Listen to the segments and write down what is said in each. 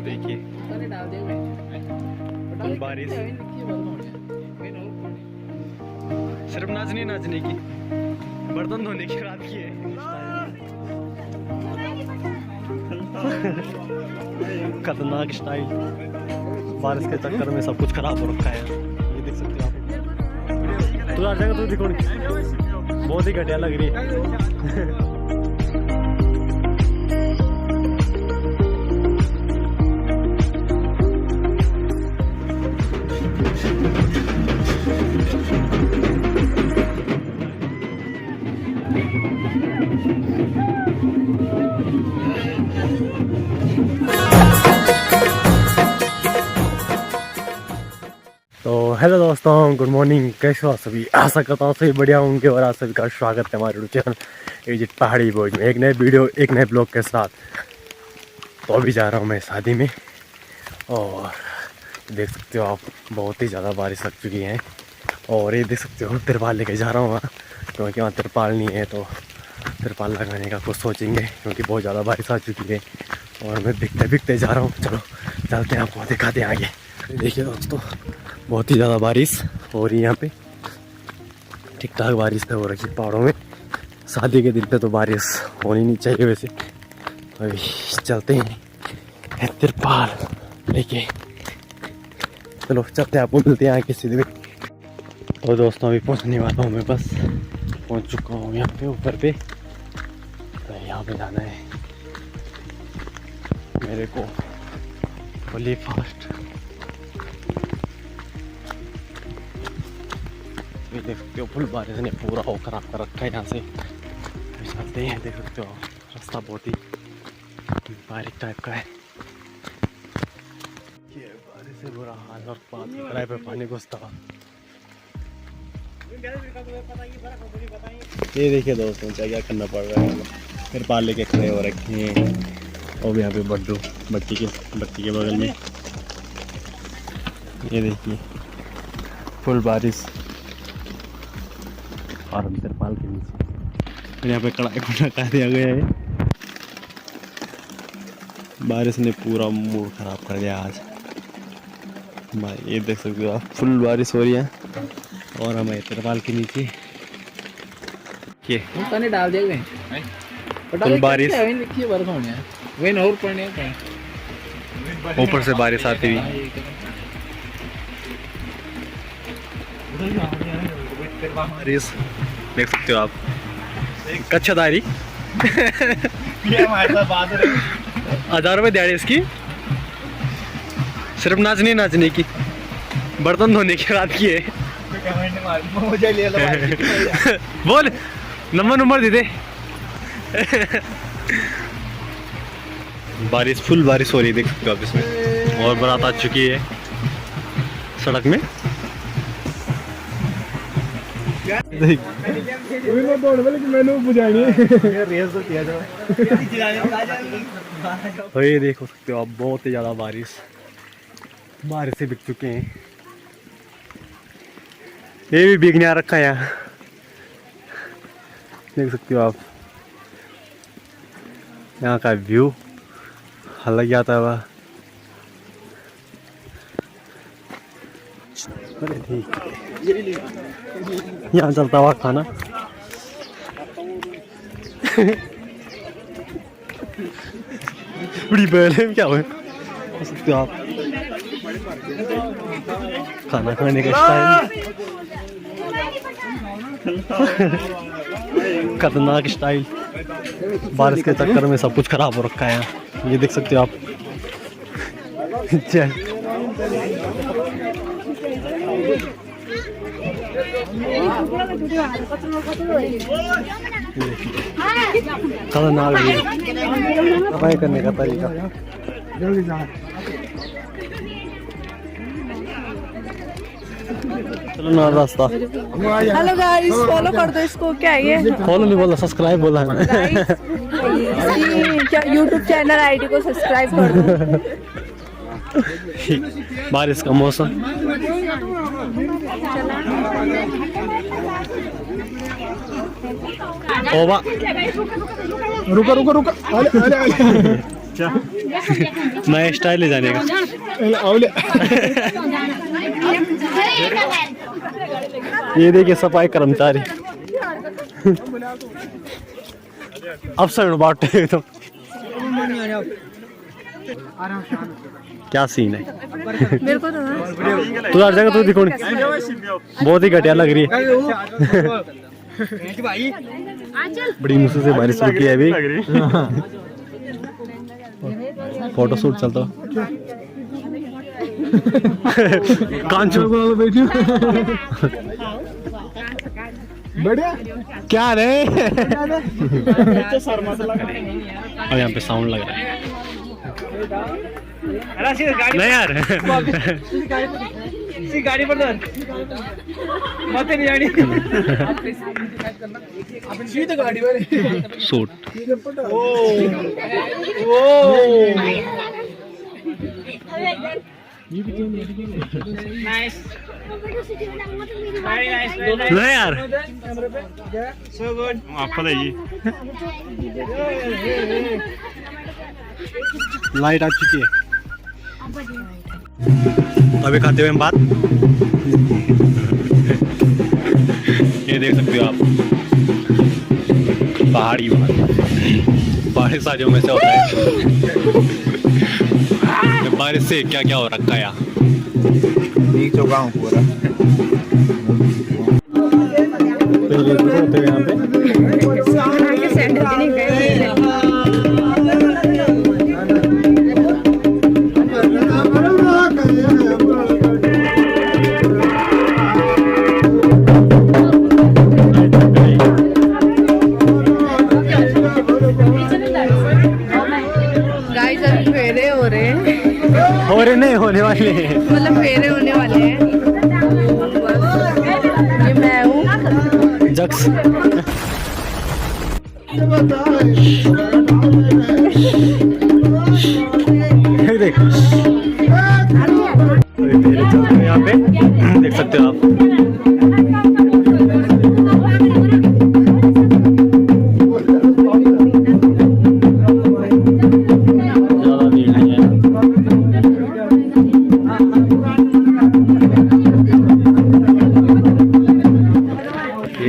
देखिए बारिश, सिर्फ नाचने की, बर्तन धोने की रात की है। खतरनाक स्टाइल। बारिश के चक्कर में सब कुछ खराब हो रखा है, ये देख सकते हो आप। तू आ जाएगा तो दिखो, बहुत ही घटिया लग रही है। तो हेलो दोस्तों, गुड मॉर्निंग। कैसे हो सभी? आशा करता हूँ सभी बढ़िया होंगे और आप सभी का स्वागत है हमारे यूट्यूब चैनल विजिट पहाड़ी बोझ में एक नए वीडियो, एक नए ब्लॉग के साथ। तो अभी जा रहा हूँ मैं शादी में और देख सकते हो आप, बहुत ही ज़्यादा बारिश लग चुकी है। और ये देख सकते हो तिरपाल लेके जा रहा हूँ वहाँ, क्योंकि वहाँ तिरपाल नहीं है तो तिरपाल लगाने का कुछ सोचेंगे, क्योंकि बहुत ज़्यादा बारिश आ चुकी है। और मैं भीगते जा रहा हूँ। चलो चलते हैं, आपको दिखाते हैं आगे। देखिए दोस्तों, बहुत ही ज़्यादा बारिश हो रही है यहाँ पे, ठीक ठाक बारिश हो रही है पहाड़ों में। शादी के दिन पे तो बारिश होनी नहीं चाहिए वैसे। अभी चलते हैं तिरपाल लेके, चलो चलते हैं, आपको मिलते हैं आगे सीधे में। तो दोस्तों अभी पहुँचने वाला हूँ मैं, बस पहुँच चुका हूँ यहाँ पे ऊपर पे। तो यहाँ पे जाना है मेरे को फुली फास्ट। देख सकते हो फुल बारिश ने पूरा हो खराब कर रखा है यहाँ से। चलते हैं, देख सकते हो रास्ता बहुत ही बारीक टाइप का है। ये बारिश से बुरा हाल और किराए पे पानी घुसता। ये देखिए दोस्तों क्या क्या करना पड़ रहा है। फिर पाल लेके खड़े हो रखे हैं और यहाँ पे बट्टी के बगल में ये देखिए फुल बारिश और हम तिरपाल के नीचे। यहाँ पे कड़ाई को ढका दिया गया है। बारिश ने पूरा मूड खराब कर दिया आज भाई। ये देख सकते हो आप, फुल बारिश हो रही है और हमें तिरपाल के नीचे ये डाल दिया फुल बारिश, ऊपर से बारिश आती हुई। बारिश देख सकते हो आप, कच्छादारी 1000 रुपये दिहाड़ी इसकी, सिर्फ नाचने की, बर्तन धोने की रात की है। बोल नंबर दे दे। बारिश फुल बारिश हो रही है, देख सकते हो आप इसमें। और बारात आ चुकी है सड़क में। ये देख सकते हो आप, बहुत ही ज्यादा बारिश से बिक चुके हैं। ये भी भीगने आ रखा है यहाँ, देख सकते हो आप। यहाँ का व्यू अलग जाता हुआ। यहाँ चलता हुआ खाना। बड़ी बैल क्या हुआ सकते हो आप, खाना खाने का स्टाइल खतरनाक स्टाइल। बारिश के चक्कर में सब कुछ खराब हो रखा है, ये देख सकते हो आप। खतरनाक सफाई करने का तरीका। चलो ना रास्ता। हेलो गाइस, फॉलो कर दो इसको। क्या है ये? फॉलो नहीं बोला, सब्सक्राइब बोला है। क्या यूट्यूब चैनल आईडी को सब्सक्राइब कर दो। बारिश का मौसम। ओबा रुका रुका रुका, अरे नया स्टाइल ले जाने का। ये देखिए सफाई कर्मचारी अफसर बांटते तो क्या सीन है। मेरे को तो तू हर जगह तो दिखो बहुत ही घटिया लग रही है। बड़ी मुश्किल से बारिश रुकी है अभी। फोटो शूट चलता बढ़िया क्या रे। और यहाँ पे साउंड लग रहा है। नहीं यार गाड़ी पर मत नहीं जानी सीधे गाड़ी वाले सूट नाइस नहीं यार सो गुड आपको देखिए लाइट आ चुकी है। अभी खाते हुए हम बात ये देख सकते हो आप पहाड़ी साजों में से होता है। बारिश से क्या क्या हो रखा है यहाँ। देख चुका हूँ पूरा यहाँ पे फेरे नहीं होने वाले मतलब फेरे होने वाले हैं। ये मैं हूँ जक्स। देख यहाँ पे देख सकते हो आप।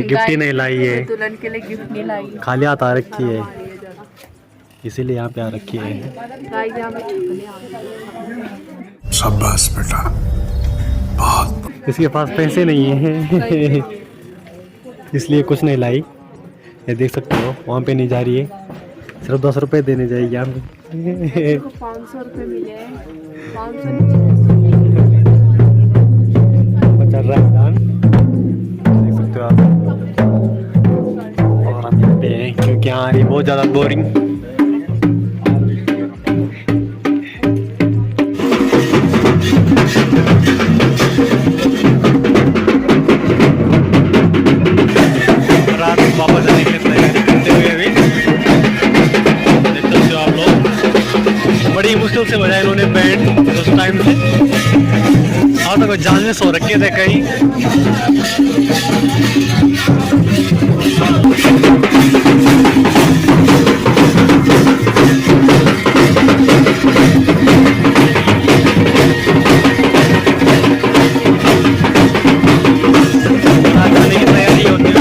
गिफ्ट ही नहीं लाई है, दुल्हन के लिए गिफ्ट नहीं लाई, खाली हाथ आ रखी है, इसीलिए यहाँ पे आ रखी है। शाबाश बेटा बहुत। इसके पास पैसे नहीं है इसलिए कुछ नहीं लाई। ये देख सकते हो वहाँ पे नहीं जा रही है, सिर्फ 10 रुपए देने जाएगी यहाँ पे। 500 रुपए मिले, 500 चल रहा है मैदान, देख सकते हो आप। और हम यहाँ पे हैं क्योंकि यहाँ आ रही बहुत ज़्यादा बोरिंग। रात वापस आने के लिए तैयारी करते हुए अभी देख सकते हो आप लोग। बड़ी मुश्किल से बजाया इन्होंने बैंड उस टाइम से, और तो जान में सो रखे थे कहीं। जाने की तैयारी होती है।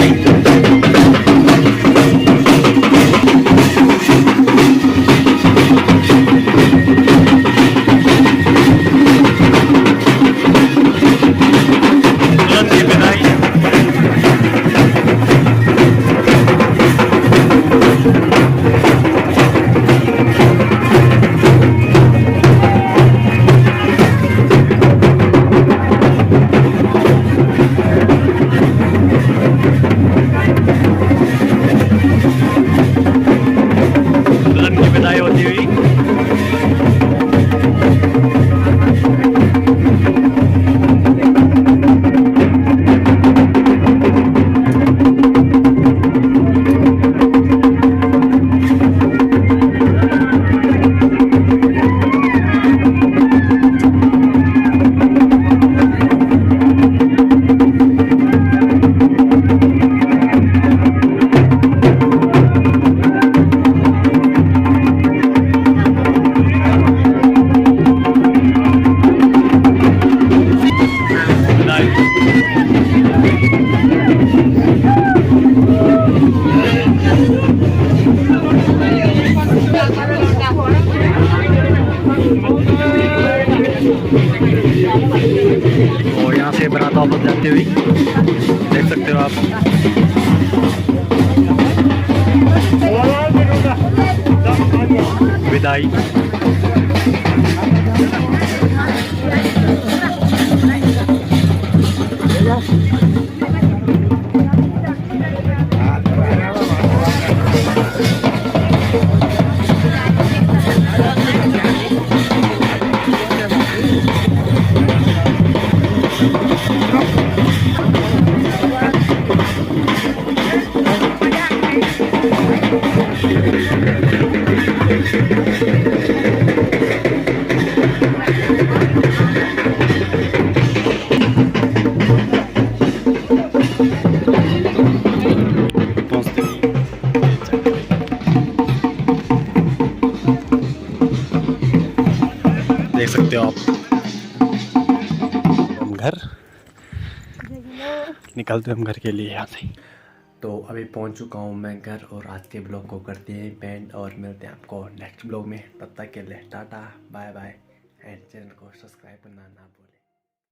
यहाँ से बारात वापस जाती हुई देख सकते हो आप। विदाई। देख सकते हो आप। हम घर निकलते हम घर के लिए यहाँ से। तो अभी पहुँच चुका हूँ मैं घर और आज के ब्लॉग को करते हैं पेंट और मिलते हैं आपको नेक्स्ट ब्लॉग में। तब तक के लिए tata bye bye and channel को सब्सक्राइब करना ना भूलें।